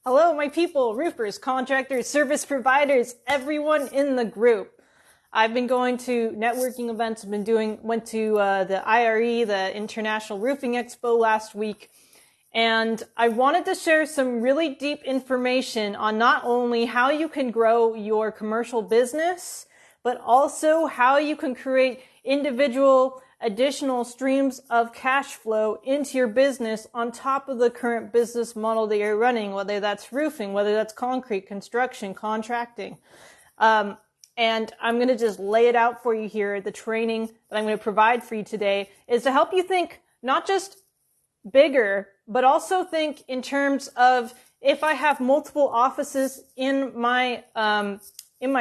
Hello, my people, roofers, contractors, service providers, everyone in the group. I've been going to networking events. Went to the IRE, the International Roofing Expo last week. And I wanted to share some really deep information on not only how you can grow your commercial business, but also how you can create individual additional streams of cash flow into your business on top of the current business model that you're running, whether that's roofing, whether that's concrete, construction, contracting. And I'm going to just lay it out for you here. The training that I'm going to provide for you today is to help you think not just bigger, but also think in terms of if I have multiple offices in my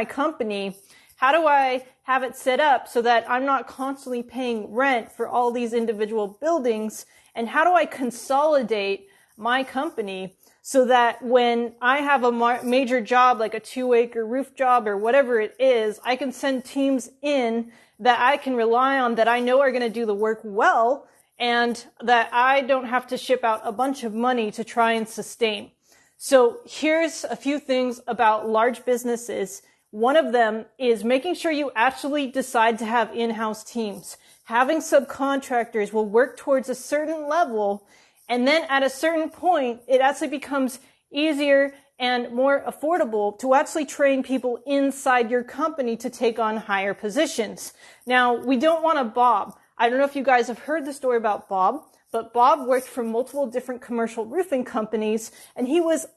company, how do I have it set up so that I'm not constantly paying rent for all these individual buildings? And how do I consolidate my company so that when I have a major job, like a 2-acre roof job or whatever it is, I can send teams in that I can rely on, that I know are going to do the work well, and that I don't have to ship out a bunch of money to try and sustain. So here's a few things about large businesses. One of them is making sure you actually decide to have in-house teams. Having subcontractors will work towards a certain level, and then at a certain point, it actually becomes easier and more affordable to actually train people inside your company to take on higher positions. Now, we don't want to Bob. I don't know if you guys have heard the story about Bob, but Bob worked for multiple different commercial roofing companies, and he was,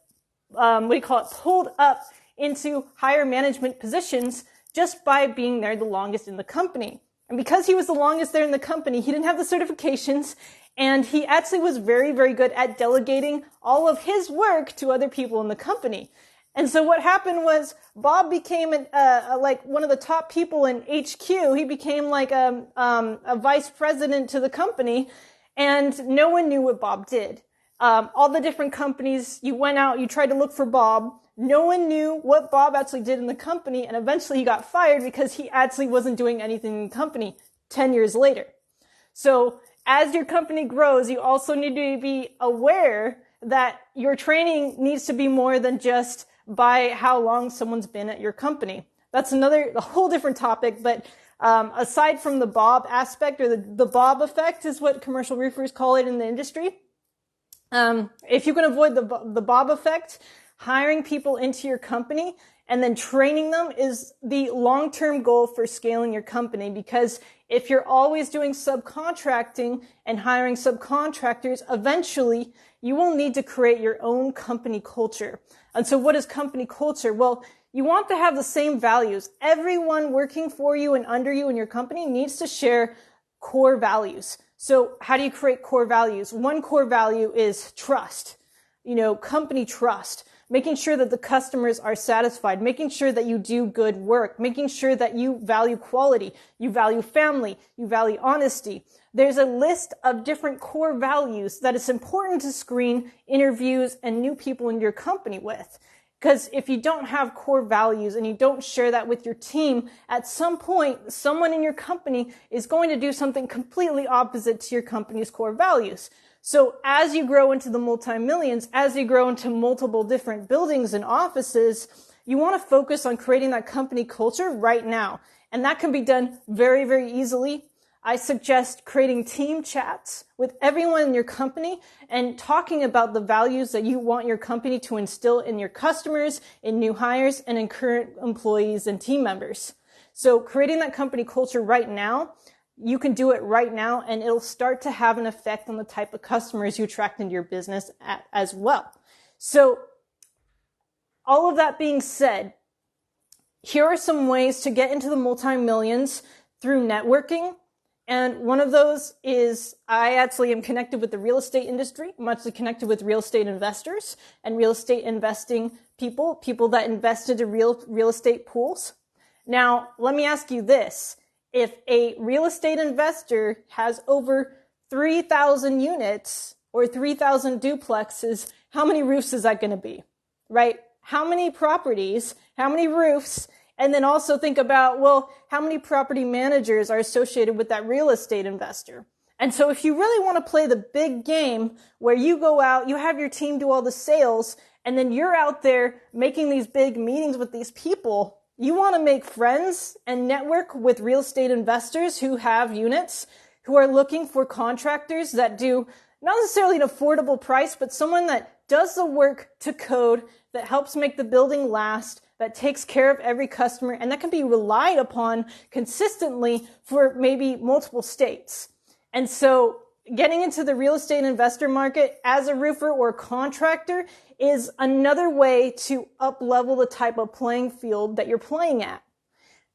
pulled up into higher management positions just by being there the longest in the company. And because he was the longest there in the company, he didn't have the certifications, and he actually was very, very good at delegating all of his work to other people in the company. And so what happened was Bob became like one of the top people in HQ. He became like a vice president to the company, and no one knew what Bob did. All the different companies, you went out, you tried to look for Bob. No one knew what Bob actually did in the company, and eventually he got fired because he actually wasn't doing anything in the company 10 years later. So as your company grows, you also need to be aware that your training needs to be more than just by how long someone's been at your company. That's a whole different topic, but aside from the Bob aspect, or the Bob effect is what commercial roofers call it in the industry. If you can avoid the Bob effect, hiring people into your company and then training them is the long-term goal for scaling your company, because if you're always doing subcontracting and hiring subcontractors, eventually you will need to create your own company culture. And so what is company culture? Well, you want to have the same values. Everyone working for you and under you in your company needs to share core values. So how do you create core values? One core value is trust, company trust. Making sure that the customers are satisfied, making sure that you do good work, making sure that you value quality, you value family, you value honesty. There's a list of different core values that it's important to screen interviews and new people in your company with. Because if you don't have core values and you don't share that with your team, at some point, someone in your company is going to do something completely opposite to your company's core values. So as you grow into the multi-millions, as you grow into multiple different buildings and offices, you want to focus on creating that company culture right now. And that can be done very, very easily. I suggest creating team chats with everyone in your company and talking about the values that you want your company to instill in your customers, in new hires, and in current employees and team members. So creating that company culture right now, you can do it right now, and it'll start to have an effect on the type of customers you attract into your business as well. So all of that being said, here are some ways to get into the multi-millions through networking. And one of those is I actually am connected with the real estate industry. I'm actually connected with real estate investors and real estate investing people that invest into real estate pools. Now, let me ask you this. If a real estate investor has over 3,000 units or 3,000 duplexes, how many roofs is that going to be, right? How many properties, how many roofs, and then also think about, well, how many property managers are associated with that real estate investor? And so if you really want to play the big game where you go out, you have your team do all the sales, and then you're out there making these big meetings with these people, you want to make friends and network with real estate investors who have units, who are looking for contractors that do not necessarily an affordable price, but someone that does the work to code, that helps make the building last, that takes care of every customer, and that can be relied upon consistently for maybe multiple states. And so getting into the real estate investor market as a roofer or contractor is another way to up-level the type of playing field that you're playing at.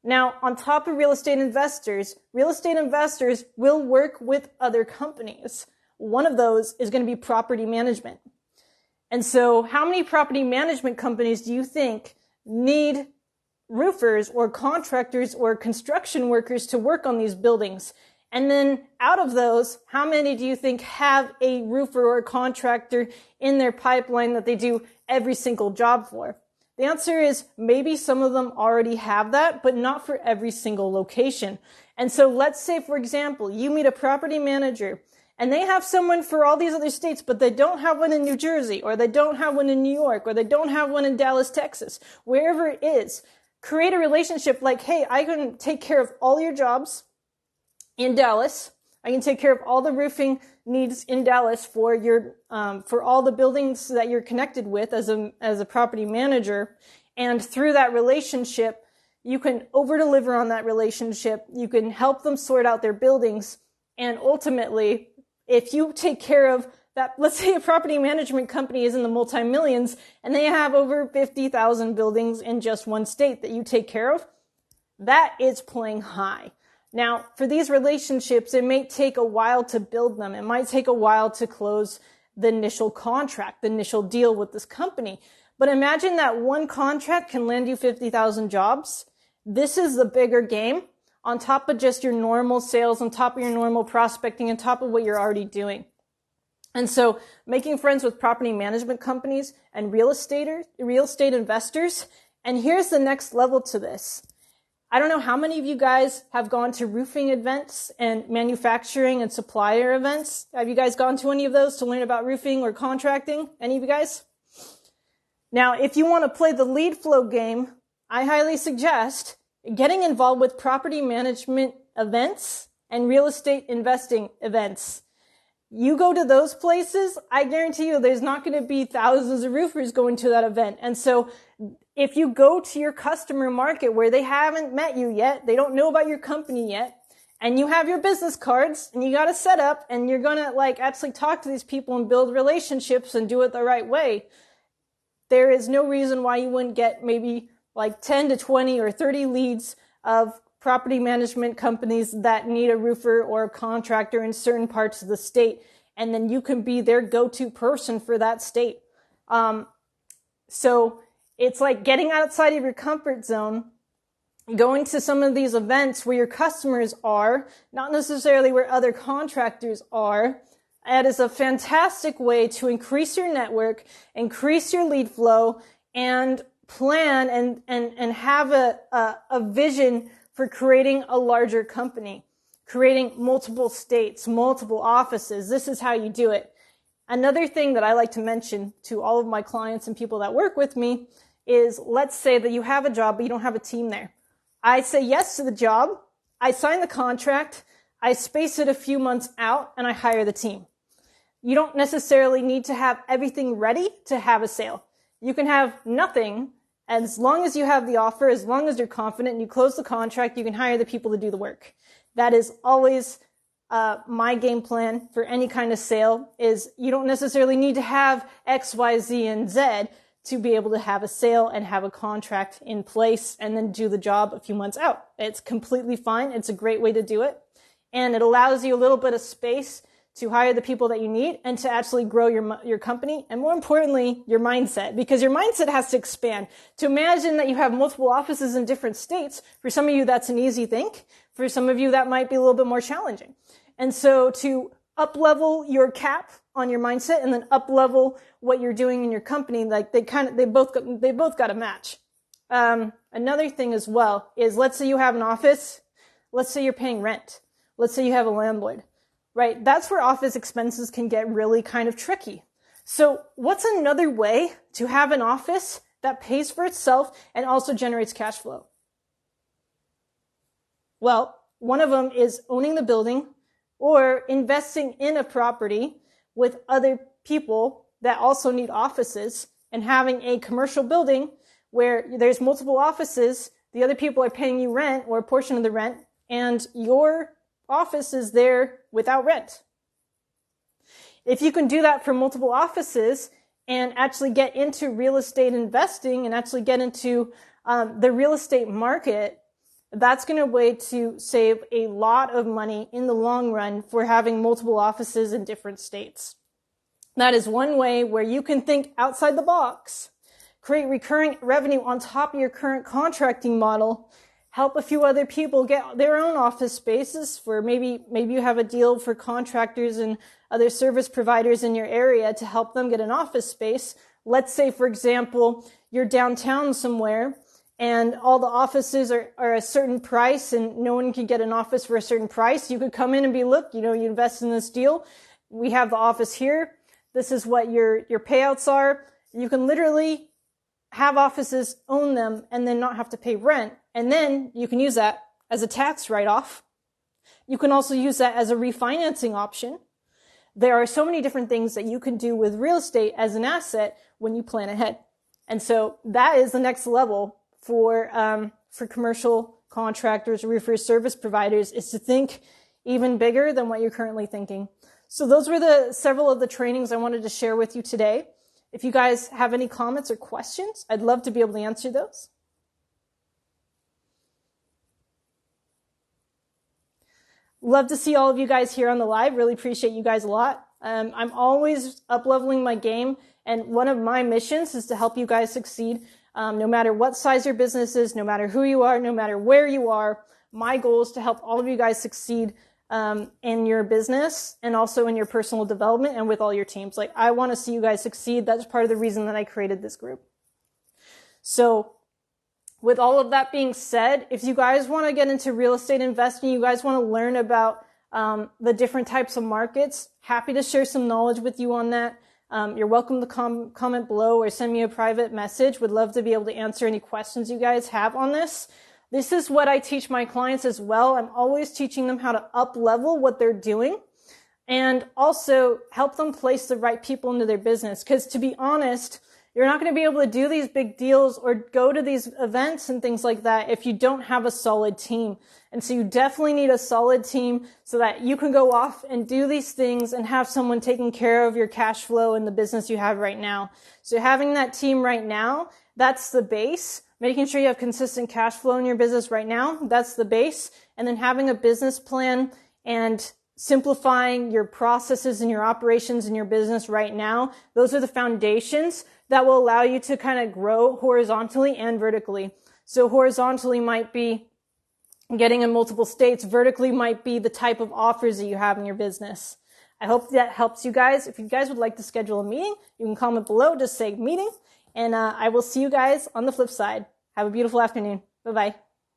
Now, on top of real estate investors will work with other companies. One of those is going to be property management. And so how many property management companies do you think need roofers or contractors or construction workers to work on these buildings? And then out of those, how many do you think have a roofer or a contractor in their pipeline that they do every single job for? The answer is maybe some of them already have that, but not for every single location. And so let's say, for example, you meet a property manager and they have someone for all these other states, but they don't have one in New Jersey, or they don't have one in New York, or they don't have one in Dallas, Texas, wherever it is. Create a relationship like, hey, I can take care of all your jobs in Dallas. I can take care of all the roofing needs in Dallas for your, for all the buildings that you're connected with as a property manager. And through that relationship, you can over-deliver on that relationship. You can help them sort out their buildings. And ultimately, if you take care of that, let's say a property management company is in the multi-millions and they have over 50,000 buildings in just one state that you take care of, that is playing high. Now, for these relationships, it may take a while to build them. It might take a while to close the initial contract, the initial deal with this company. But imagine that one contract can land you 50,000 jobs. This is the bigger game on top of just your normal sales, on top of your normal prospecting, on top of what you're already doing. And so making friends with property management companies and real estate investors. And here's the next level to this. I don't know how many of you guys have gone to roofing events and manufacturing and supplier events. Have you guys gone to any of those to learn about roofing or contracting? Any of you guys? Now, if you want to play the lead flow game, I highly suggest getting involved with property management events and real estate investing events. You go to those places, I guarantee you there's not going to be thousands of roofers going to that event. And so if you go to your customer market where they haven't met you yet, they don't know about your company yet, and you have your business cards and you got to set up and you're going to actually talk to these people and build relationships and do it the right way, there is no reason why you wouldn't get maybe 10 to 20 or 30 leads of property management companies that need a roofer or a contractor in certain parts of the state. And then you can be their go-to person for that state. So it's like getting outside of your comfort zone, going to some of these events where your customers are, not necessarily where other contractors are. That is a fantastic way to increase your network, increase your lead flow, and plan and have a vision for creating a larger company, creating multiple states, multiple offices. This is how you do it. Another thing that I like to mention to all of my clients and people that work with me is, let's say that you have a job, but you don't have a team there. I say yes to the job. I sign the contract. I space it a few months out and I hire the team. You don't necessarily need to have everything ready to have a sale. You can have nothing. As long as you have the offer, as long as you're confident and you close the contract, you can hire the people to do the work. That is always my game plan for any kind of sale. Is you don't necessarily need to have X, Y, Z, and Z to be able to have a sale and have a contract in place and then do the job a few months out. It's completely fine. It's a great way to do it. And it allows you a little bit of space to hire the people that you need and to actually grow your company, and more importantly, your mindset, because your mindset has to expand. To imagine that you have multiple offices in different states, for some of you that's an easy thing. For some of you that might be a little bit more challenging. And so to up-level your cap on your mindset and then up-level what you're doing in your company, they both got to match. Another thing as well is, let's say you have an office, let's say you're paying rent, let's say you have a landlord. right? That's where office expenses can get really kind of tricky. So what's another way to have an office that pays for itself and also generates cash flow? Well, one of them is owning the building or investing in a property with other people that also need offices and having a commercial building where there's multiple offices, the other people are paying you rent or a portion of the rent, and your office is there without rent. If you can do that for multiple offices and actually get into real estate investing and actually get into the real estate market, that's going to way to save a lot of money in the long run for having multiple offices in different states. That is one way where you can think outside the box, create recurring revenue on top of your current contracting model, help a few other people get their own office spaces for maybe you have a deal for contractors and other service providers in your area to help them get an office space. Let's say, for example, you're downtown somewhere and all the offices are a certain price and no one can get an office for a certain price. You could come in and be, look, you invest in this deal. We have the office here. This is what your payouts are. You can literally have offices, own them, and then not have to pay rent. And then you can use that as a tax write-off. You can also use that as a refinancing option. There are so many different things that you can do with real estate as an asset when you plan ahead. And so that is the next level for commercial contractors, roofers, service providers, is to think even bigger than what you're currently thinking. So those were several of the trainings I wanted to share with you today. If you guys have any comments or questions, I'd love to be able to answer those. Love to see all of you guys here on the live. Really appreciate you guys a lot. I'm always up-leveling my game, and one of my missions is to help you guys succeed. No matter what size your business is, no matter who you are, no matter where you are, my goal is to help all of you guys succeed in your business and also in your personal development and with all your teams. Like, I want to see you guys succeed. That's part of the reason that I created this group. So with all of that being said, if you guys want to get into real estate investing, you guys want to learn about the different types of markets, happy to share some knowledge with you on that. You're welcome to comment below or send me a private message. Would love to be able to answer any questions you guys have on this. This is what I teach my clients as well. I'm always teaching them how to up-level what they're doing and also help them place the right people into their business. Because to be honest, you're not going to be able to do these big deals or go to these events and things like that if you don't have a solid team. And so you definitely need a solid team so that you can go off and do these things and have someone taking care of your cash flow in the business you have right now. So having that team right now, that's the base. Making sure you have consistent cash flow in your business right now, that's the base. And then having a business plan and simplifying your processes and your operations in your business right now, those are the foundations that will allow you to kind of grow horizontally and vertically. So horizontally might be getting in multiple states. Vertically might be the type of offers that you have in your business. I hope that helps you guys. If you guys would like to schedule a meeting, you can comment below, just say meeting. And I will see you guys on the flip side. Have a beautiful afternoon. Bye-bye.